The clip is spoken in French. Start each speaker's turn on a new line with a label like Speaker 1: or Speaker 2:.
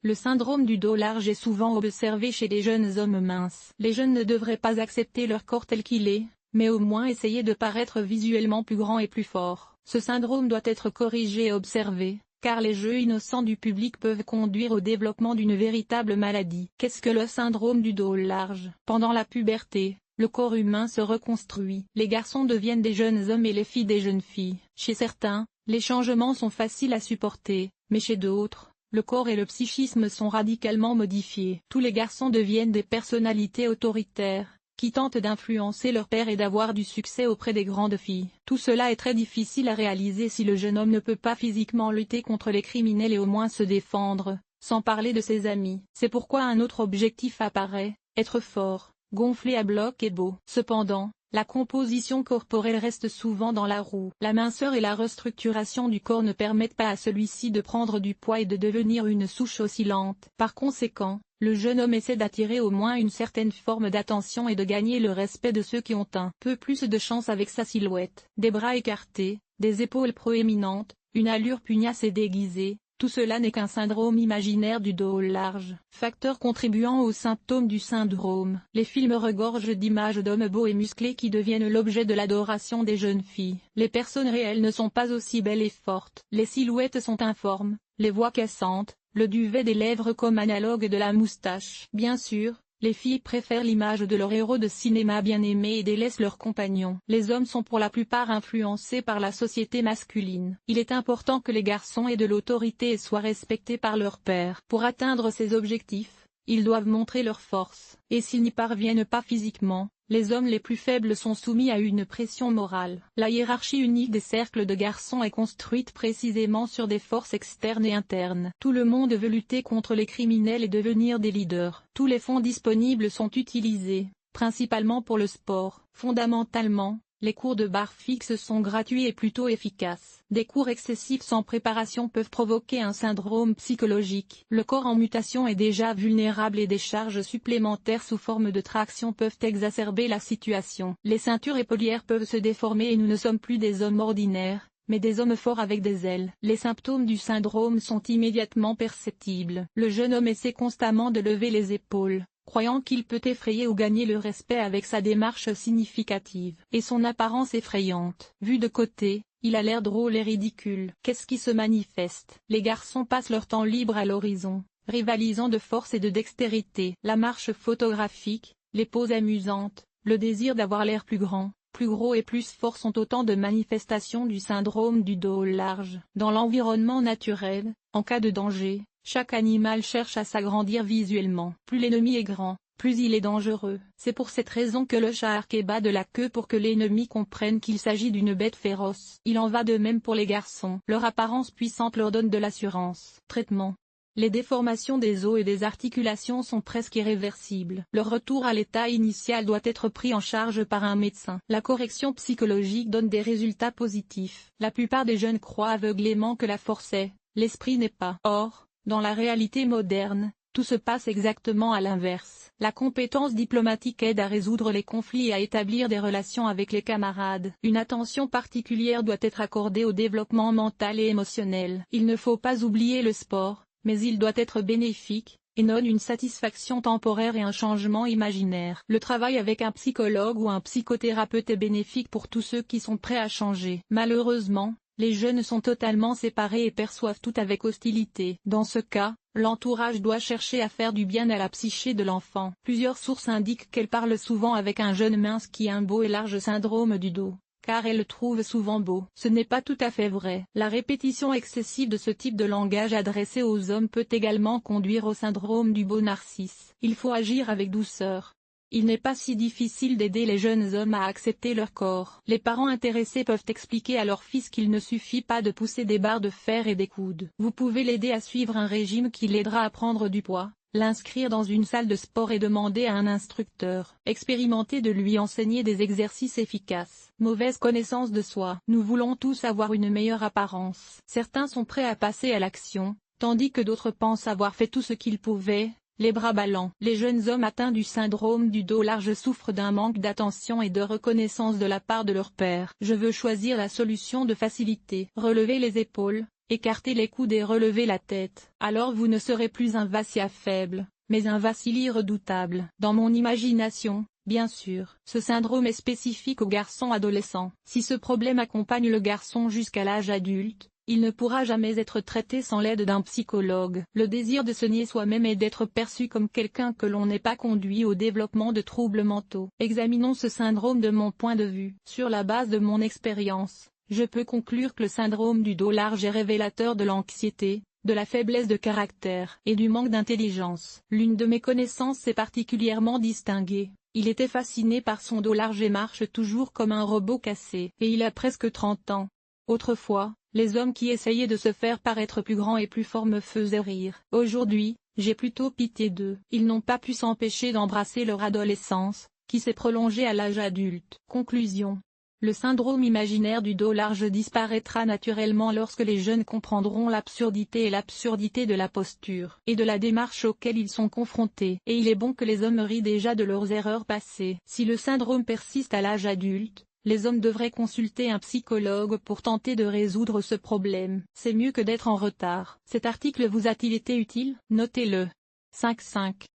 Speaker 1: Le syndrome du dos large est souvent observé chez les jeunes hommes minces. Les jeunes ne devraient pas accepter leur corps tel qu'il est, mais au moins essayer de paraître visuellement plus grand et plus fort. Ce syndrome doit être corrigé et observé, car les jeux innocents du public peuvent conduire au développement d'une véritable maladie. Qu'est-ce que le syndrome du dos large? Pendant la puberté, le corps humain se reconstruit. Les garçons deviennent des jeunes hommes et les filles des jeunes filles. Chez certains, les changements sont faciles à supporter, mais chez d'autres, le corps et le psychisme sont radicalement modifiés. Tous les garçons deviennent des personnalités autoritaires, qui tentent d'influencer leur père et d'avoir du succès auprès des grandes filles. Tout cela est très difficile à réaliser si le jeune homme ne peut pas physiquement lutter contre les criminels et au moins se défendre, sans parler de ses amis. C'est pourquoi un autre objectif apparaît, être fort, gonflé à bloc et beau. Cependant, la composition corporelle reste souvent dans la roue. La minceur et la restructuration du corps ne permettent pas à celui-ci de prendre du poids et de devenir une souche oscillante. Par conséquent, le jeune homme essaie d'attirer au moins une certaine forme d'attention et de gagner le respect de ceux qui ont un peu plus de chance avec sa silhouette. Des bras écartés, des épaules proéminentes, une allure pugnace et déguisée, tout cela n'est qu'un syndrome imaginaire du dos large. Facteur contribuant aux symptômes du syndrome. Les films regorgent d'images d'hommes beaux et musclés qui deviennent l'objet de l'adoration des jeunes filles. Les personnes réelles ne sont pas aussi belles et fortes. Les silhouettes sont informes, les voix cassantes, le duvet des lèvres comme analogue de la moustache. Bien sûr, les filles préfèrent l'image de leur héros de cinéma bien-aimé et délaissent leurs compagnons. Les hommes sont pour la plupart influencés par la société masculine. Il est important que les garçons aient de l'autorité et soient respectés par leur père. Pour atteindre ces objectifs, ils doivent montrer leur force. Et s'ils n'y parviennent pas physiquement, les hommes les plus faibles sont soumis à une pression morale. La hiérarchie unique des cercles de garçons est construite précisément sur des forces externes et internes. Tout le monde veut lutter contre les criminels et devenir des leaders. Tous les fonds disponibles sont utilisés, principalement pour le sport. Fondamentalement, les cours de barre fixe sont gratuits et plutôt efficaces. Des cours excessifs sans préparation peuvent provoquer un syndrome psychologique. Le corps en mutation est déjà vulnérable et des charges supplémentaires sous forme de traction peuvent exacerber la situation. Les ceintures épaulières peuvent se déformer et nous ne sommes plus des hommes ordinaires, mais des hommes forts avec des ailes. Les symptômes du syndrome sont immédiatement perceptibles. Le jeune homme essaie constamment de lever les épaules, croyant qu'il peut effrayer ou gagner le respect avec sa démarche significative. Et son apparence effrayante. Vu de côté, il a l'air drôle et ridicule. Qu'est-ce qui se manifeste? Les garçons passent leur temps libre à l'horizon, rivalisant de force et de dextérité. La marche photographique, les poses amusantes, le désir d'avoir l'air plus grand, plus gros et plus fort sont autant de manifestations du syndrome du dos large. Dans l'environnement naturel, en cas de danger, chaque animal cherche à s'agrandir visuellement. Plus l'ennemi est grand, plus il est dangereux. C'est pour cette raison que le chat arqué bat de la queue pour que l'ennemi comprenne qu'il s'agit d'une bête féroce. Il en va de même pour les garçons. Leur apparence puissante leur donne de l'assurance. Traitement. Les déformations des os et des articulations sont presque irréversibles. Leur retour à l'état initial doit être pris en charge par un médecin. La correction psychologique donne des résultats positifs. La plupart des jeunes croient aveuglément que la force est, l'esprit n'est pas. Or, dans la réalité moderne, tout se passe exactement à l'inverse. La compétence diplomatique aide à résoudre les conflits et à établir des relations avec les camarades. Une attention particulière doit être accordée au développement mental et émotionnel. Il ne faut pas oublier le sport, mais il doit être bénéfique, et non une satisfaction temporaire et un changement imaginaire. Le travail avec un psychologue ou un psychothérapeute est bénéfique pour tous ceux qui sont prêts à changer. Malheureusement, les jeunes sont totalement séparés et perçoivent tout avec hostilité. Dans ce cas, l'entourage doit chercher à faire du bien à la psyché de l'enfant. Plusieurs sources indiquent qu'elle parle souvent avec un jeune mince qui a un beau et large syndrome du dos, car elle le trouve souvent beau. Ce n'est pas tout à fait vrai. La répétition excessive de ce type de langage adressé aux hommes peut également conduire au syndrome du beau narcisse. Il faut agir avec douceur. Il n'est pas si difficile d'aider les jeunes hommes à accepter leur corps. Les parents intéressés peuvent expliquer à leur fils qu'il ne suffit pas de pousser des barres de fer et des coudes. Vous pouvez l'aider à suivre un régime qui l'aidera à prendre du poids, l'inscrire dans une salle de sport et demander à un instructeur expérimenté de lui enseigner des exercices efficaces. Mauvaise connaissance de soi. Nous voulons tous avoir une meilleure apparence. Certains sont prêts à passer à l'action, tandis que d'autres pensent avoir fait tout ce qu'ils pouvaient. Les bras ballants. Les jeunes hommes atteints du syndrome du dos large souffrent d'un manque d'attention et de reconnaissance de la part de leur père. Je veux choisir la solution de facilité. Relever les épaules, écartez les coudes et relevez la tête. Alors vous ne serez plus un Vassia faible, mais un Vassili redoutable. Dans mon imagination, bien sûr, ce syndrome est spécifique aux garçons adolescents. Si ce problème accompagne le garçon jusqu'à l'âge adulte, il ne pourra jamais être traité sans l'aide d'un psychologue. Le désir de se nier soi-même et d'être perçu comme quelqu'un que l'on n'est pas conduit au développement de troubles mentaux. Examinons ce syndrome de mon point de vue. Sur la base de mon expérience, je peux conclure que le syndrome du dos large est révélateur de l'anxiété, de la faiblesse de caractère et du manque d'intelligence. L'une de mes connaissances s'est particulièrement distinguée. Il était fasciné par son dos large et marche toujours comme un robot cassé. Et il a presque 30 ans. Autrefois, les hommes qui essayaient de se faire paraître plus grands et plus forts me faisaient rire. Aujourd'hui, j'ai plutôt pitié d'eux. Ils n'ont pas pu s'empêcher d'embrasser leur adolescence, qui s'est prolongée à l'âge adulte. Conclusion. Le syndrome imaginaire du dos large disparaîtra naturellement lorsque les jeunes comprendront l'absurdité de la posture et de la démarche auxquelles ils sont confrontés. Et il est bon que les hommes rient déjà de leurs erreurs passées. Si le syndrome persiste à l'âge adulte, les hommes devraient consulter un psychologue pour tenter de résoudre ce problème. C'est mieux que d'être en retard. Cet article vous a-t-il été utile? Notez-le. 5.5